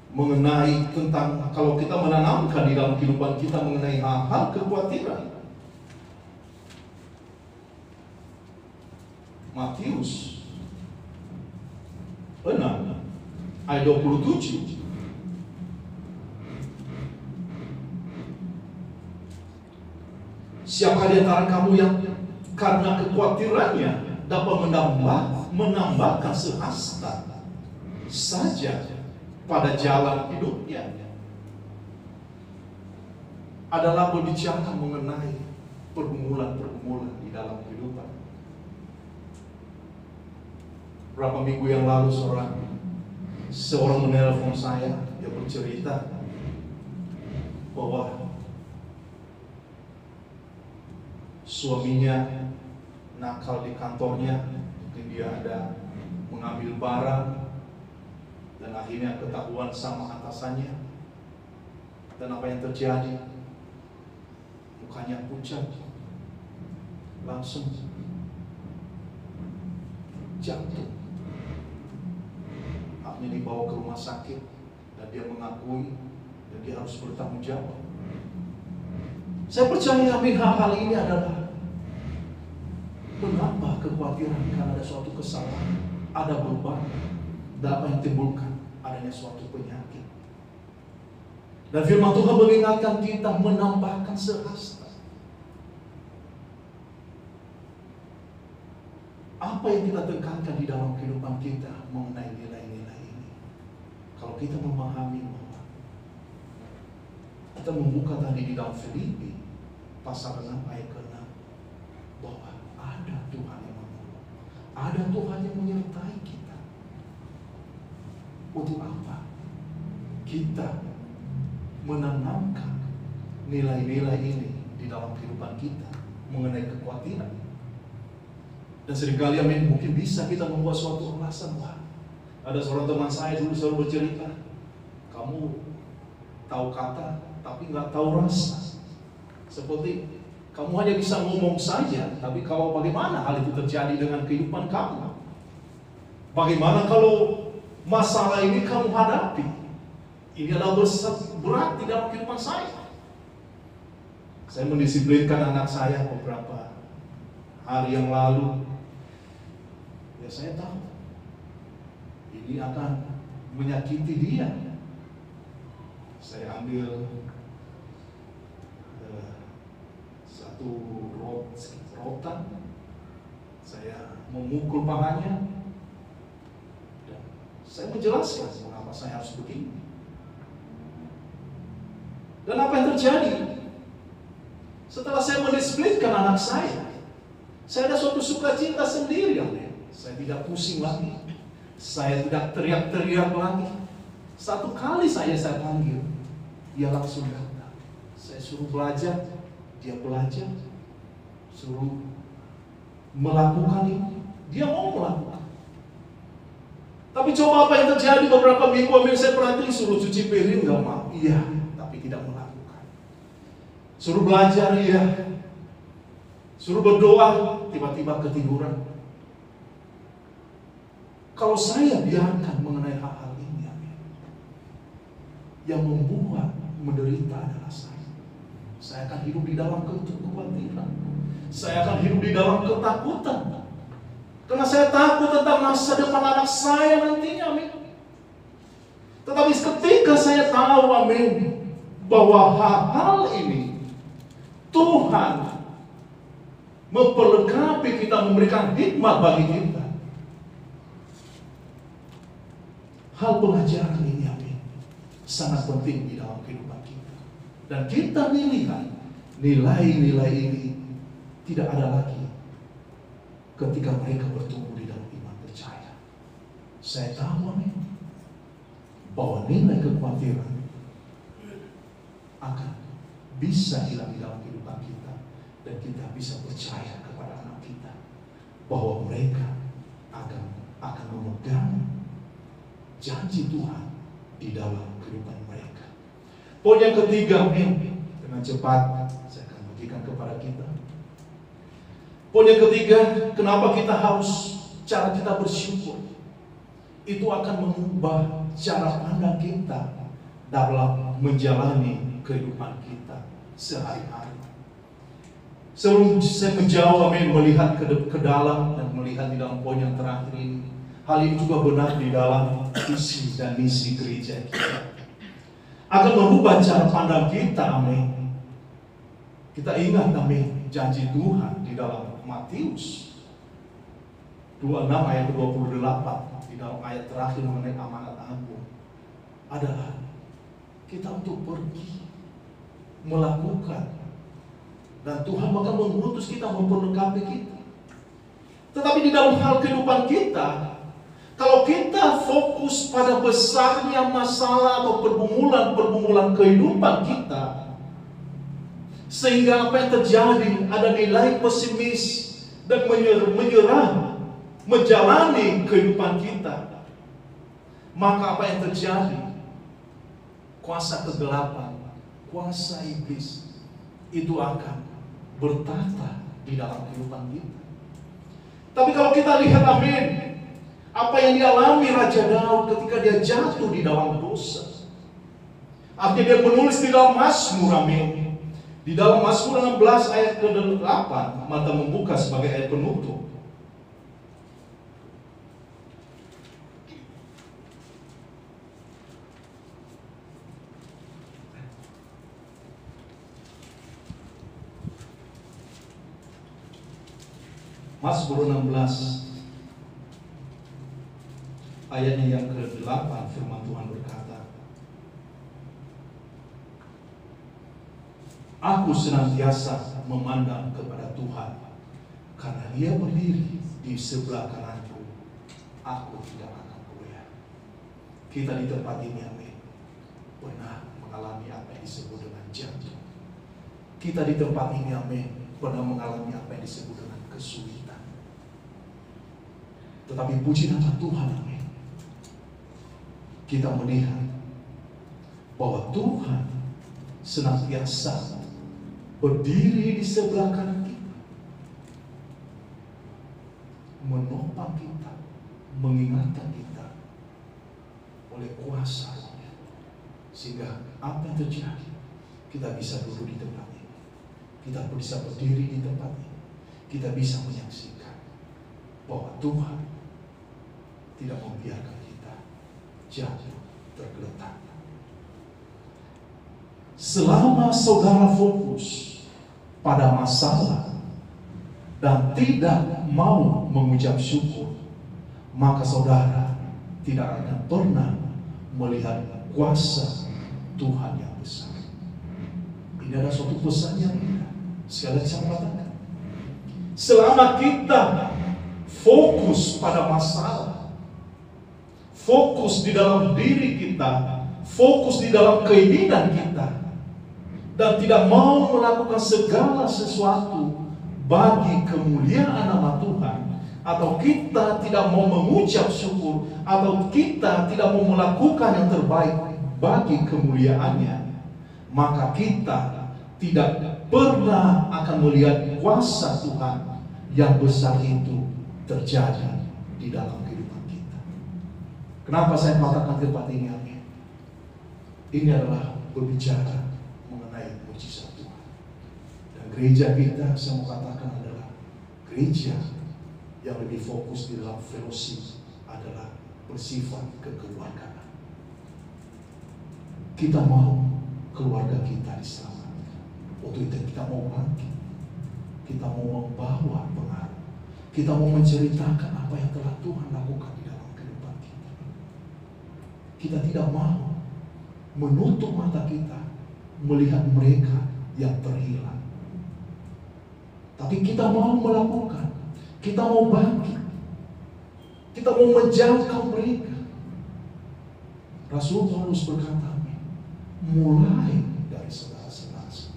mengenai tentang kalau kita menanamkan di dalam kehidupan kita mengenai hal-hal kekhawatiran. Matius 6 ayat 27. Siapa di antara kamu yang karena kekhawatirannya dapat menambahkan sehasta saja pada jalan hidupnya? Adalah berbicara mengenai pergumulan-pergumulan di dalam kehidupan. Berapa minggu yang lalu seorang menelpon saya, dia bercerita bahwa suaminya nakal di kantornya, mungkin dia ada mengambil barang dan akhirnya ketahuan sama atasannya. Dan apa yang terjadi? Mukanya pucat, langsung jatuh. Akhirnya dibawa ke rumah sakit dan dia mengakui dan dia harus bertanggung jawab. Saya percaya hal-hal ini adalah menambah kekhawatiran karena ada suatu kesalahan, ada beban, dan apa yang timbulkan adanya suatu penyakit. Dan firman Tuhan mengingatkan kita menambahkan sehasta. Apa yang kita tekankan di dalam kehidupan kita mengenai nilai-nilai ini? Kalau kita memahami bahwa kita membuka tadi di dalam Filipi pasal 6 ayat ke-6 bahwa ada Tuhan yang menolong, ada Tuhan yang menyertai kita. Untuk apa? Kita menanamkan nilai-nilai ini di dalam kehidupan kita mengenai kekhawatiran. Dan seringkali mungkin bisa kita membuat suatu alasan. Wah, ada seorang teman saya dulu selalu bercerita, kamu tahu kata tapi nggak tahu rasa. Seperti kamu hanya bisa ngomong saja, tapi kalau bagaimana hal itu terjadi dengan kehidupan kamu? Bagaimana kalau masalah ini kamu hadapi? Ini adalah berat di dalam kehidupan saya. Saya mendisiplinkan anak saya beberapa hari yang lalu. Ya saya tahu ini akan menyakiti dia. Saya ambil satu rotan, saya memukul pahanya, dan saya menjelaskan mengapa saya harus begini. Dan apa yang terjadi? Setelah saya mendisiplinkan anak saya ada suatu sukacita sendiri. Saya tidak pusing lagi, saya tidak teriak-teriak lagi. Satu kali saya panggil, dia langsung datang. Saya suruh belajar, dia belajar. Suruh melakukan ini, dia mau melakukan. Tapi coba apa yang terjadi beberapa minggu saya perhatiin, suruh cuci piring nggak mau, iya, tapi tidak melakukan. Suruh belajar, iya. Suruh berdoa, tiba-tiba ketiduran. Kalau saya biarkan mengenai hal-hal ini, yang membuat menderita adalah saya. Saya akan hidup di dalam kekhawatiran. Saya akan hidup di dalam ketakutan. Karena saya takut tentang masa depan anak saya nantinya, amin. Tetapi ketika saya tahu, amin, bahwa hal-hal ini Tuhan memperlengkapi kita, memberikan hikmat bagi kita. Hal pengajaran ini, amin, sangat penting di dalam kehidupan kita. Dan kita melihat nilai-nilai ini tidak ada lagi ketika mereka bertumbuh di dalam iman percaya. Saya tahu, amin, bahwa nilai kekhawatiran akan bisa hilang di dalam kehidupan kita, dan kita bisa percaya kepada anak kita bahwa mereka akan memegang janji Tuhan di dalam kehidupan mereka. Poin yang ketiga, dengan cepat saya akan bagikan kepada kita. Poin yang ketiga, kenapa kita harus cara kita bersyukur. Itu akan mengubah cara pandang kita dalam menjalani kehidupan kita sehari-hari. Sebelum saya menjawab, melihat ke dalam dan melihat di dalam poin yang terakhir ini, hal ini juga benar di dalam visi dan misi gereja kita. Akan merubah cara pandang kita, amin. Kita ingat, amin, janji Tuhan di dalam Matius 26 ayat 28, di dalam ayat terakhir mengenai amanat agung, adalah kita untuk pergi melakukan, dan Tuhan bakal mengutus kita, memperlengkapi kita. Tetapi di dalam hal kehidupan kita, kalau kita fokus pada besarnya masalah atau pergumulan kehidupan kita, sehingga apa yang terjadi, ada nilai pesimis dan menyerah menjalani kehidupan kita, maka apa yang terjadi? Kuasa kegelapan, kuasa iblis itu akan bertata di dalam kehidupan kita. Tapi kalau kita lihat, amin, apa yang dialami Raja Daud ketika dia jatuh di dalam dosa, artinya dia menulis di dalam Mazmur, amin, di dalam Mazmur 16 ayat ke-8, mata membuka sebagai ayat penutup. Mazmur 16 ayatnya yang ke-8, firman Tuhan berkata, aku senantiasa memandang kepada Tuhan, karena Dia berdiri di sebelah kananku, aku tidak akan goyah. Kita di tempat ini, amin, pernah mengalami apa yang disebut dengan jatuh. Kita di tempat ini, amin, pernah mengalami apa yang disebut dengan kesulitan. Tetapi puji nama Tuhan, amin, kita melihat bahwa Tuhan senantiasa berdiri di sebelah kanan kita, menopang kita, mengingatkan kita oleh kuasa-Nya, sehingga apa yang terjadi, kita bisa duduk di tempat ini, kita bisa berdiri di tempat ini, kita bisa menyaksikan bahwa Tuhan tidak membiarkan kita jatuh tergeletak. Selama saudara fokus pada masalah dan tidak mau mengucap syukur, maka saudara tidak akan pernah melihat kuasa Tuhan yang besar. Ini adalah suatu pesan yang indah. Sekali lagi saya katakan, selama kita fokus pada masalah, fokus di dalam diri kita, fokus di dalam keinginan kita, dan tidak mau melakukan segala sesuatu bagi kemuliaan nama Tuhan, atau kita tidak mau mengucap syukur, atau kita tidak mau melakukan yang terbaik bagi kemuliaannya, maka kita tidak pernah akan melihat kuasa Tuhan yang besar itu terjadi di dalam kehidupan kita. Kenapa saya mengatakan tempat ini, amin? Ini adalah berbicara mengenai mujizat Tuhan. Dan gereja kita, saya mau katakan, adalah gereja yang lebih fokus di dalam fellowship adalah bersifat kekeluargaan. Kita mau keluarga kita diselamatkan. Untuk itu kita mau bangkit. Kita mau membawa pengaruh. Kita mau menceritakan apa yang telah Tuhan lakukan di dalam kehidupan kita. Kita tidak mau menutup mata kita melihat mereka yang terhilang. Tapi kita mau melakukan. Kita mau bangkit. Kita mau menjangkau mereka. Rasul Paulus berkata, mulai dari saudara-saudara,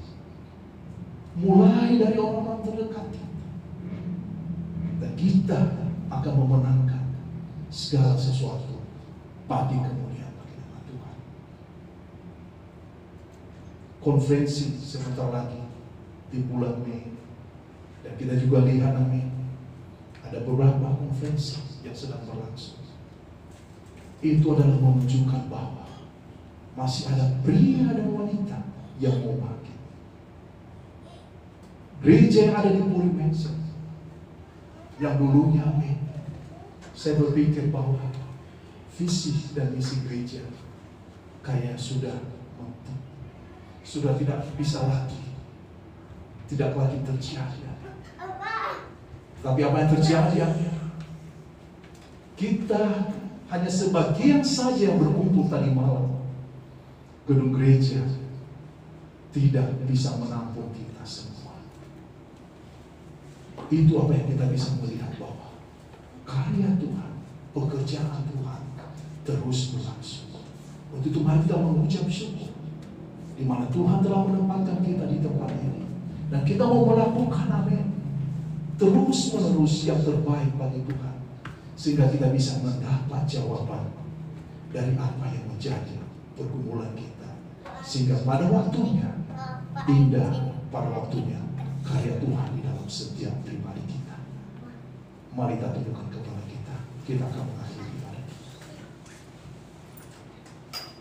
mulai dari orang-orang terdekat kita, dan kita akan memenangkan segala sesuatu bagi kemuliaan bagi nama Tuhan. Konferensi sebentar lagi di bulan Mei, dan kita juga lihat ada beberapa konferensi yang sedang berlangsung. Itu adalah menunjukkan bahwa masih ada pria dan wanita yang mau bangkit. Gereja yang ada di Puri Mensah, yang dulunya saya berpikir bahwa visi dan misi gereja kayak sudah mentok, sudah tidak bisa lagi, tidak lagi terjadi. Tapi apa yang terjadi? Kita hanya sebagian saja yang berkumpul tadi malam. Gedung gereja tidak bisa menampung kita semua. Itu apa yang kita bisa melihat, bahwa karya Tuhan, pekerjaan Tuhan terus berlangsung. Untuk itu mari kita mengucap syukur di mana Tuhan telah menempatkan kita di tempat ini, dan kita mau melakukan terus menerus yang terbaik bagi Tuhan, sehingga kita bisa mendapat jawaban dari apa yang menjadi pergumulan kita, sehingga pada waktunya indah, pada waktunya karya Tuhan di dalam setiap pribadi kita. Mari kita tundukkan kepala kita. Kita akan mengakhiri ibadah.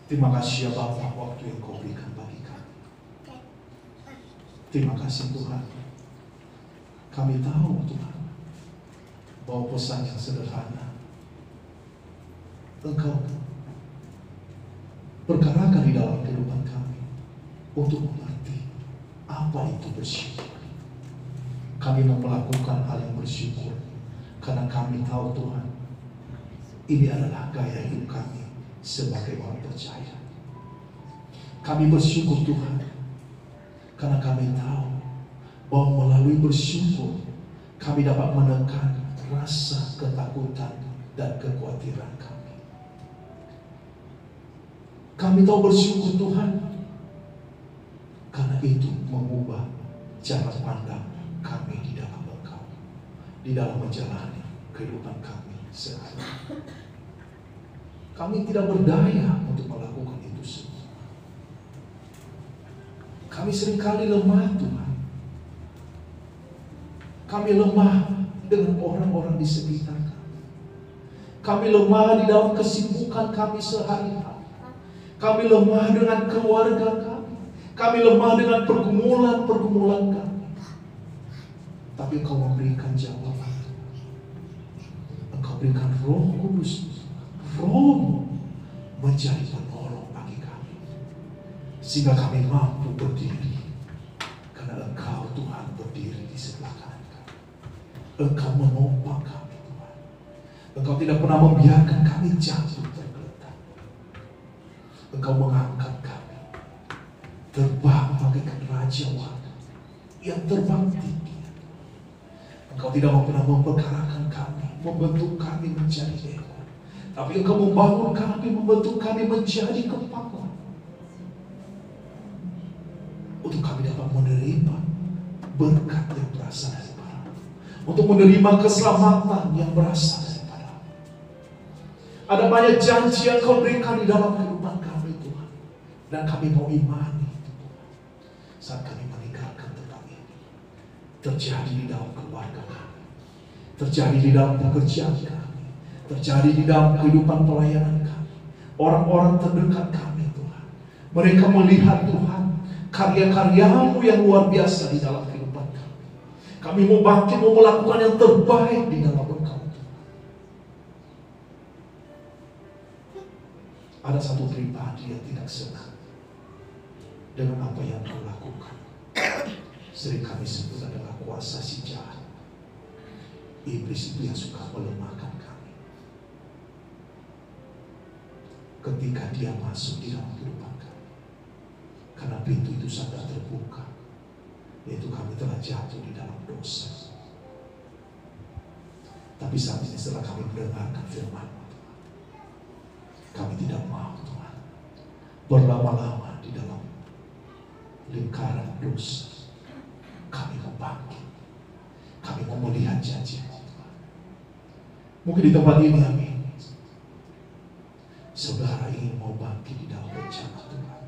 Terima kasih ya Bapa, waktu yang Kau berikan bagi kami. Terima kasih Tuhan. Kami tahu Tuhan bahwa pesan yang sederhana Engkau perkarakan di dalam kehidupan kami untuk mengerti apa itu bersyukur. Kami mau melakukan hal yang bersyukur karena kami tahu Tuhan, ini adalah gaya hidup kami sebagai orang percaya. Kami bersyukur Tuhan karena kami tahu bahwa melalui bersyukur kami dapat menekan rasa ketakutan dan kekhawatiran kami. Kami tahu bersyukur Tuhan karena itu mengubah cara pandang kami di dalam Engkau, di dalam menjalani kehidupan kami sehari-hari. Kami tidak berdaya untuk melakukan itu semua. Kami seringkali lemah Tuhan. Kami lemah dengan orang-orang di sekitar kami. Kami lemah di dalam kesibukan kami sehari-hari. Kami lemah dengan keluarga kami. Kami lemah dengan pergumulan-pergumulan kami. Tapi Engkau memberikan jawaban. Engkau berikan Roh Kudus. Roh menjadi penolong bagi kami, sehingga kami mampu berdiri. Karena Engkau Tuhan berdiri di sebelah kanan. Engkau menopang kami Tuhan. Engkau tidak pernah membiarkan kami jatuh tergeletak. Engkau mengangkat kami terbang bagaikan Raja Wada yang terbang tinggi. Engkau tidak pernah memperkarakan kami, membentuk kami menjadi ekor, tapi Engkau membangun kami, membentuk kami menjadi kepala, untuk kami dapat menerima berkat yang berasal dari untuk menerima keselamatan yang berasal daripada. Ada banyak janji yang Kau berikan di dalam kehidupan kami Tuhan, dan kami mau imani Tuhan. Saat kami meninggalkan tempat ini, terjadi di dalam keluarga kami, terjadi di dalam pekerjaan kami, terjadi di dalam kehidupan pelayanan kami, orang-orang terdekat kami Tuhan. Mereka melihat Tuhan karya-karya-Mu yang luar biasa di dalam kehidupan kami. Kami mau bangkit, mau melakukan yang terbaik di dalam Engkau. Ada satu pribadi yang tidak senang dengan apa yang kau lakukan. Sering kami sebut adalah kuasa si jahat. Iblis itu yang suka melemahkan kami. Ketika dia masuk di dalam kehidupan kami, karena pintu itu sadar terbuka, yaitu kami telah jatuh di dalam dosa. Tapi saat ini setelah kami mendengarkan firman, kami tidak mau Tuhan berlama-lama di dalam lingkaran dosa. Kami mau bangkit. Kami mau melihat janji-Mu Tuhan. Mungkin di tempat ini, amin, saudara ingin mau bangkit di dalam rencana Tuhan.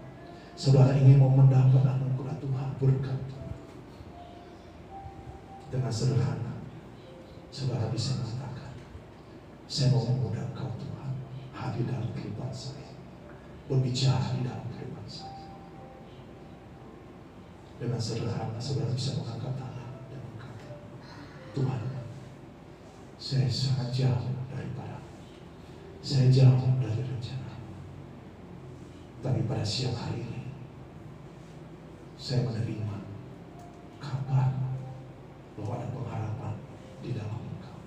Saudara ingin mau mendapat anugerah Tuhan, berkat Tuhan. Dengan sederhana, saudara bisa mengatakan, saya mau mengundang Kau Tuhan hadir dalam kehidupan saya, berbicara di dalam kehidupan saya. Dengan sederhana, saudara bisa mengangkat tangan dan berkata, Tuhan, saya sangat jauh daripada, saya jauh dari rencana. Tapi pada siang hari ini, saya menerima kabar bahwa ada pengharapan di dalam Engkau.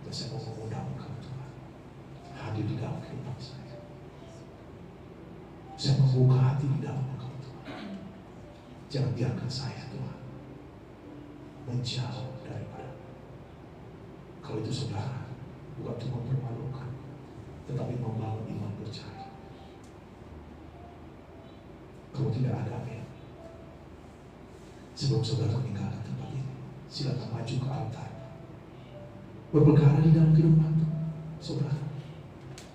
Dan saya mau mengundang Engkau Tuhan hadir di dalam kehidupan saya. Saya membuka hati di dalam Engkau Tuhan. Jangan biarkan saya Tuhan menjauh daripada. Kalau itu saudara bukan cuma mempermalukan, tetapi membangun iman percaya. Kalau tidak ada, amin. Sebelum saudara meninggalkan tempat ini, silakan maju ke altar. Berperkara di dalam kehidupan saudara.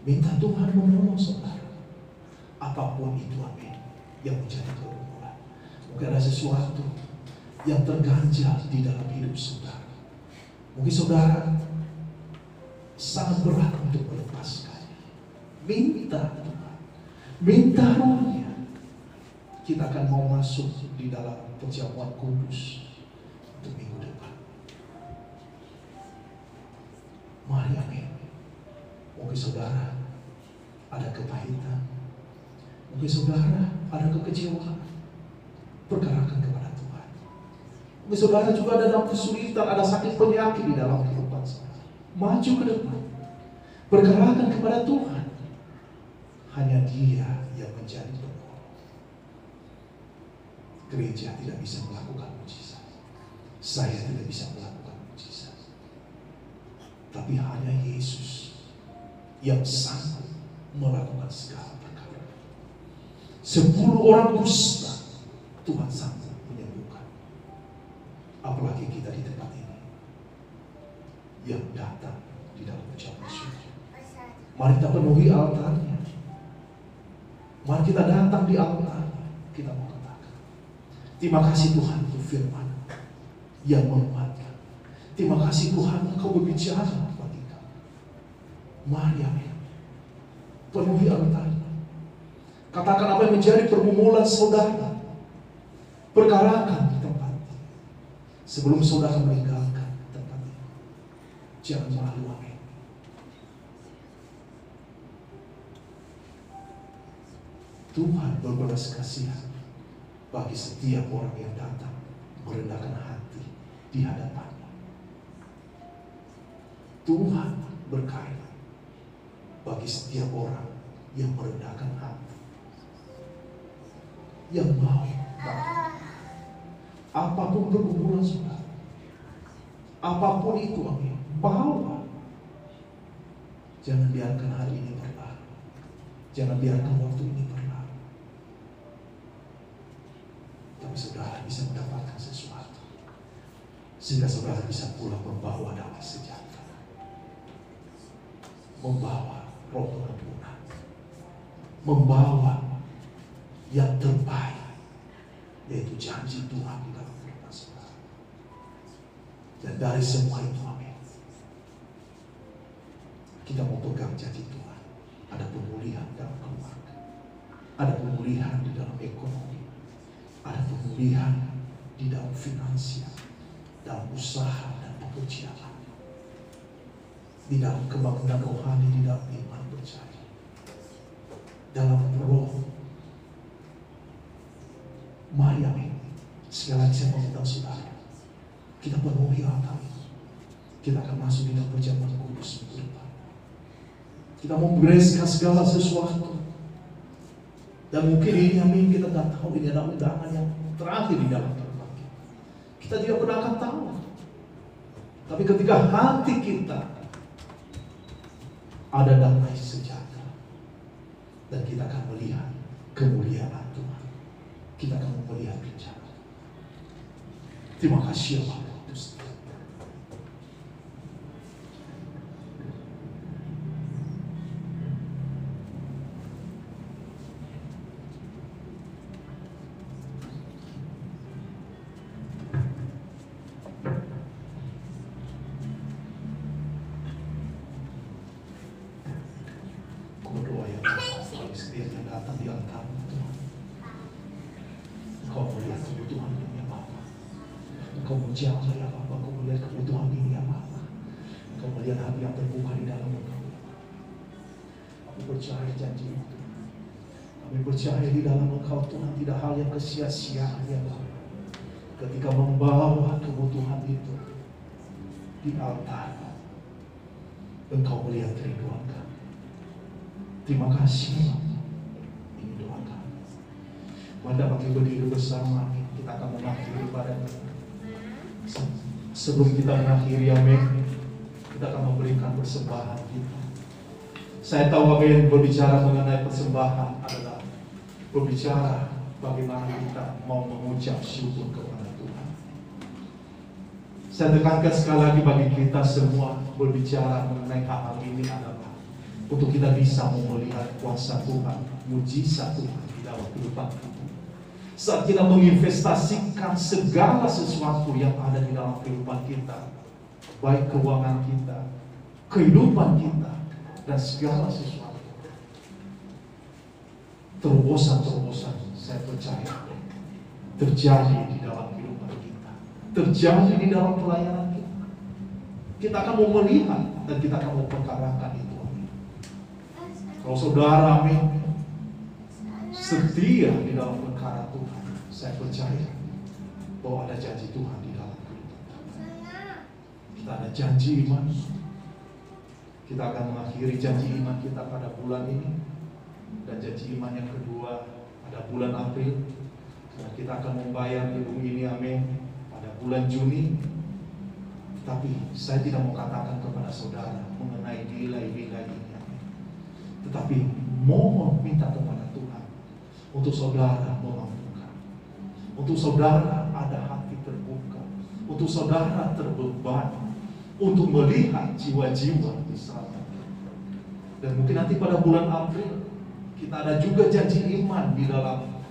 Minta Tuhan menolong saudara. Apapun itu, amin, yang menjadi pergumulan. Mungkin ada sesuatu yang terganjal di dalam hidup saudara. Mungkin saudara sangat berat untuk melepaskannya. Minta Tuhan, minta Rohnya. Kita akan mau masuk di dalam perjamuan kudus untuk minggu depan. Mari, amin. Mungkin saudara ada kepahitan, mungkin saudara ada kekecewaan, perkarakan kepada Tuhan. Mungkin saudara juga ada dalam kesulitan, ada sakit penyakit di dalam kehidupan saudara. Maju ke depan, perkarakan kepada Tuhan. Hanya Dia yang menjadi penolong. Gereja tidak bisa melakukan mujizat, saya tidak bisa melakukan mujizat, tapi hanya Yesus yang sanggup melakukan segala perkara. 10 orang kusta Tuhan sanggup menyembuhkan. Apalagi kita di tempat ini yang datang di dalam perjamuan surga. Mari kita penuhi altarnya. Mari kita datang di altarnya. Kita mau katakan, terima kasih Tuhan untuk firman yang menguatkan. Terima kasih Tuhan Engkau berbicara bagi kami. Mari, amin, penuhi altarnya. Katakan apa yang menjadi pergumulan saudara. Perkarakan di tempat ini. Sebelum saudara meninggalkan tempat ini, jangan malu, amin. Tuhan berbelas kasihan bagi setiap orang yang datang merendahkan hati di hadapannya. Tuhan berkait bagi setiap orang yang merendahkan hati, yang mau datang. Apapun pergumulan saudara, apapun itu, amin, bawa. Jangan biarkan hari ini berlalu. Jangan biarkan waktu ini berlalu. Tapi saudara bisa mendapatkan sesuatu, sehingga saudara bisa pulang membawa damai sejahtera, membawa roh pengampunan, membawa yang terbaik, yaitu janji Tuhan di dalam kehidupan saudara. Dan dari semua itu, amin, kita mau pegang janji Tuhan. Ada pemulihan dalam keluarga, ada pemulihan di dalam ekonomi, ada pemulihan di dalam finansial, dalam usaha dan pekerjaan, di dalam kebangunan rohani, di dalam iman percaya. dalam roh. Mari amin. Sekali lagi saya meminta saudara, kita penuhi altar ini. Kita akan masuk di dalam perjamuan kudus minggu depan. Kita mau bereskan segala sesuatu. Dan mungkin ini amin, kita tidak tahu ini adalah undangan yang terakhir di dalam kehidupan kita. Kita tidak pernah akan tahu. Tapi ketika hati kita ada damai sejahtera, dan kita akan melihat kemuliaan Tuhan, kita akan melihat rencana. Terima kasih Allah. Setiap yang datang di altar Tuhan, Engkau melihat kebutuhan ini ya Bapa. Engkau menjawab ya Bapa. Engkau melihat kebutuhan ini ya Bapa. Engkau melihat hati yang terbuka di dalam Engkau. Kami percaya janji itu. Kami percaya di dalam Engkau Tuhan tidak hal yang kesia-siaan ya Bapa. Ketika membawa kebutuhan itu di altar, Engkau melihat kerinduan kami. Terima kasih Bapa. Anda pakai berdiri bersama, kita akan mengakhiri pada sebelum kita mengakhiri amin, kita akan memberikan persembahan kita. Saya tahu amin, berbicara mengenai persembahan adalah berbicara bagaimana kita mau mengucap syukur kepada Tuhan. Saya tekankan sekali lagi bagi kita semua, berbicara mengenai hal ini adalah untuk kita bisa melihat kuasa Tuhan, mujizat Tuhan di dalam kehidupan kita. Saat kita menginvestasikan segala sesuatu yang ada di dalam kehidupan kita, baik keuangan kita, kehidupan kita, dan segala sesuatu, terobosan-terobosan saya percaya terjadi di dalam kehidupan kita, terjadi di dalam pelayanan kita. Kita akan mau melihat dan kita akan mau perkarakan itu. Kalau saudara amin setia di dalam perkara Tuhan, saya percaya bahwa ada janji Tuhan di dalam kehidupan kita. Kita ada janji iman. Kita akan mengakhiri janji iman kita pada bulan ini, dan janji iman yang kedua pada bulan April. Dan kita akan membayar gedung ini amin pada bulan Juni. Tapi saya tidak mau katakan kepada saudara mengenai nilai-nilai ini amin. Tetapi mohon minta kepada Tuhan untuk saudara memampukan, untuk saudara ada hati terbuka, untuk saudara terbeban, untuk melihat jiwa-jiwa diselamatkan. Dan mungkin nanti pada bulan April kita ada juga janji iman di dalam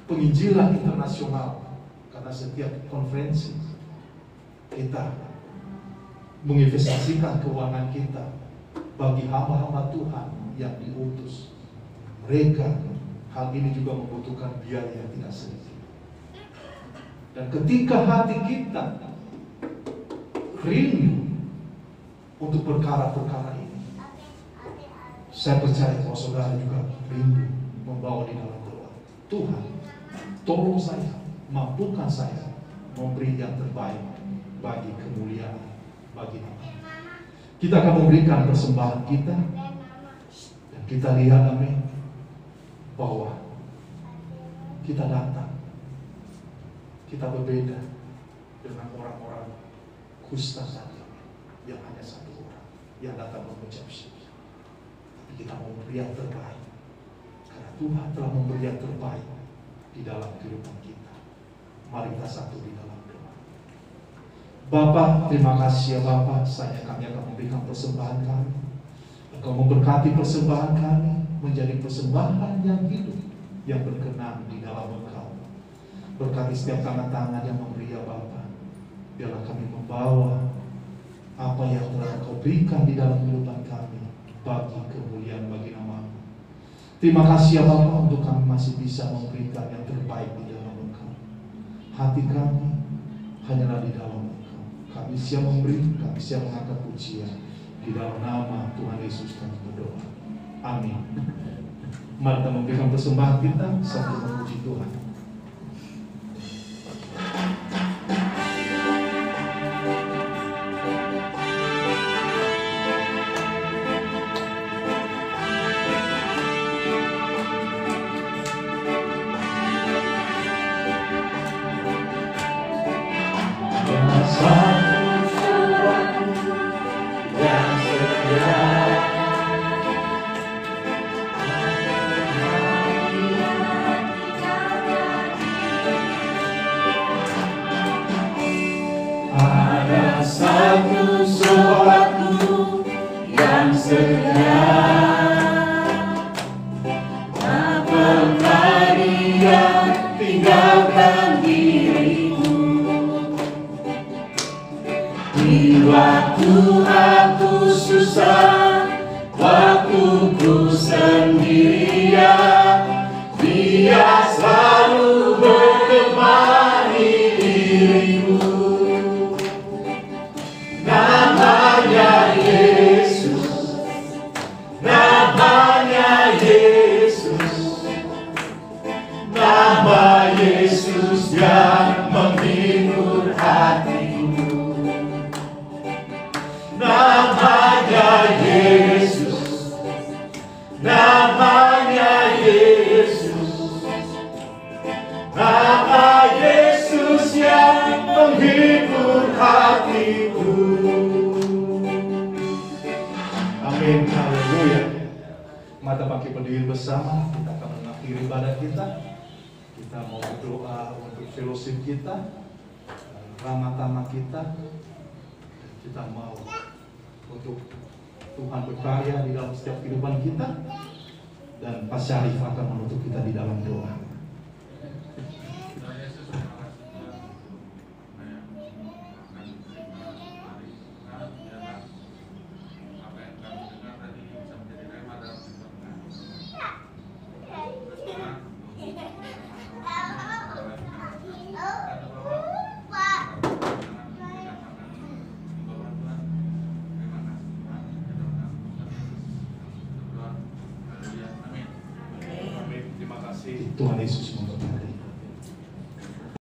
penginjilan internasional, karena setiap konferensi kita menginvestasikan keuangan kita bagi hamba-hamba Tuhan yang diutus. Mereka hal ini juga membutuhkan biaya yang tidak sedikit. Dan ketika hati kita rindu untuk perkara-perkara ini, saya percaya bahwa saudara juga rindu membawa di dalam doa. Tuhan, tolong saya, mampukan saya memberi yang terbaik bagi kemuliaan, bagi nama. Kita akan memberikan persembahan kita, dan kita lihat amin, bahwa kita datang, kita berbeda dengan orang-orang kusta tadi yang hanya satu orang yang datang mengucap syukur. Tapi kita mau memberi yang terbaik, karena Tuhan telah memberi yang terbaik di dalam kehidupan kita. Mari kita satu di dalam doa. Bapa, terima kasih ya Bapa, kami akan memberikan persembahan kami. Engkau memberkati persembahan kami menjadi persembahan yang hidup, yang berkenan di dalam Engkau. Berkati setiap tangan-tangan yang memberi ya Bapa. Biarlah kami membawa apa yang telah Engkau berikan di dalam kehidupan kami bagi kemuliaan, bagi nama-Mu. Terima kasih ya Bapa, untuk kami masih bisa memberikan yang terbaik di dalam Engkau. Hati kami hanyalah di dalam Engkau. Kami siap memberi, kami siap mengangkat pujian. Di dalam nama Tuhan Yesus kami berdoa. Amin. Mari kita memberikan persembahan kita sambil memuji Tuhan. Satu suatu yang segera apakah dia tinggalkan diriku di waktu aku susah, waktu ku sendirian, dia selalu menemani diriku. Namanya Yesus, namanya Yesus, nama Yesus yang menghibur hatiku. Namanya Yesus, namanya Yesus, nama Yesus yang menghibur hatiku. Amin, haleluya. Mari kita pakai berdiri bersama, kita akan mengakhiri ibadah kita. Kita mau berdoa untuk fellowship kita, ramah-tamah kita. Kita mau untuk Tuhan berkarya di dalam setiap kehidupan kita. Dan Pak Syarif akan menutup kita di dalam doa. Tuhan Yesus